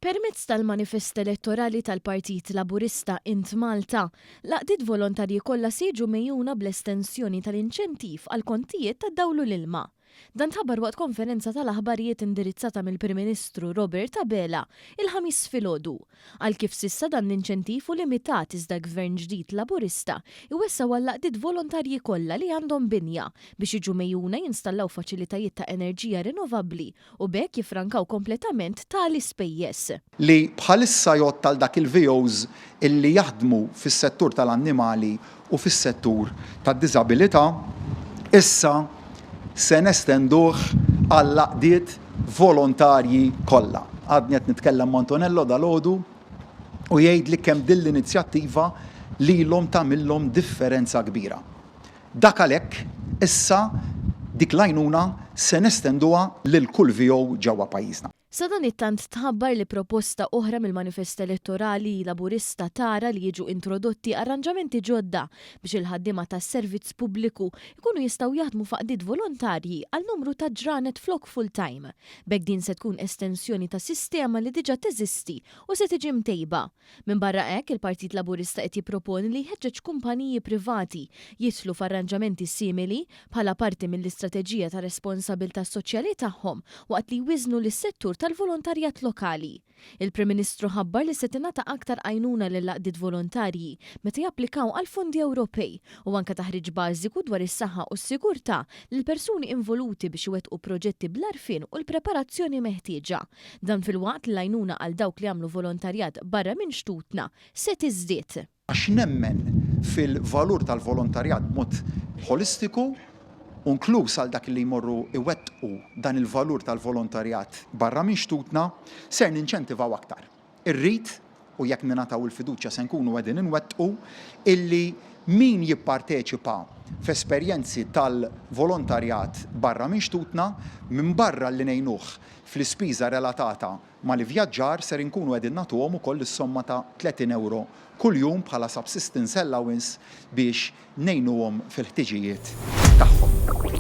Permezz tal-manifest elettorali tal-Partit Laburista Int Malta, laqdiet volontarji kollha se jiġu mejjuna bl-estensjoni tal-inċentiv għal kontijiet tad-dawlu l-ilma. Dan tħabbar waqt konferenza tal-aħbarijiet indirizzata mill-Prim Ministru Robert Abela il-ħamis filgħodu. Għal kif sissa dan l-inċentiv u limitat iżda gvern ġdid Laburista iwessaw għal laqdiet volontarji kollha li għandhom binja biex jiġu mejjuna jinstallaw faċilitajiet ta' enerġija rinnovabbli u bekk jifrankaw kompletament tal-ispejjeż. Li bħalissa jgħod dak il-VOs illi jaħdmu fis-settur tal-annimali u fis-settur tad-diżabilità issa se nestenduh għal laqdiet volontarji kollha. Għadni qed nitkellem ma' Antonello dalgħodu u jgħidli kemm din l-inizjattiva lilhom tagħmilhom differenza kbira. Dak għalhekk issa dik l-għajnuna se nestenduha lil kull VO ġewwa pajjiżna. Sa dan it-tant tħabbar li proposta oħra mill-manifest elettorali Laburista tara li jiġu introdotti arranġamenti ġodda biex il-ħaddiema tas-servizz pubbliku jkunu jistgħu jaħdmu faqdiet volontarji għal numru ta' ġranet flok full-time. B'hekk din se tkun estensjoni ta' sistema li diġà teżisti u se tiġi mtejba. Minn barra hekk il-Partit Laburista qed jipproponi li jħeġġeġ kumpaniji privati jidħlu f'arranġamenti simili bħala parti mill-istrateġija ta' responsabilità soċjali tagħhom waqt li jwiżnu lis-settur tal-volontarjat lokali. Il-Prim Ministru ħabbar li se tingħata aktar għajnuna lil laqdiet volontarji meta japplikaw għal fondi Ewropej u anke taħriġ bażiku dwar is-saħħa u s-sigurtà lil persuni involuti biex iwettqu proġetti bl-arfien u l-preparazzjoni meħtieġa. Dan fil-waqt l-għajnuna għal dawk li jagħmlu volontarjat barra minn xtutna se tiżdied. Għax nemmen fil-valur tal-volontarjat b'mod holistiku inkluż għal dak li jmorru iwettqu dan il-valur tal-volontarjat barra minn xtutna ser ninċentivaw aktar. Irrid u jekk ningħataw il-fiduċja se nkunu qegħdin inwettqu illi min jipparteċipa f'esperjenzi tal-volontarjat barra minn xtutna minn barra li ngħinuh fl-ispiża relatata mal-ivvjaġġar ser inkunu qegħdin nagħtuhom ukoll is-somma ta' 30 euro kuljum bħala subsistence allowance biex ngħinuhom fil-ħtiġijiet tagħhom.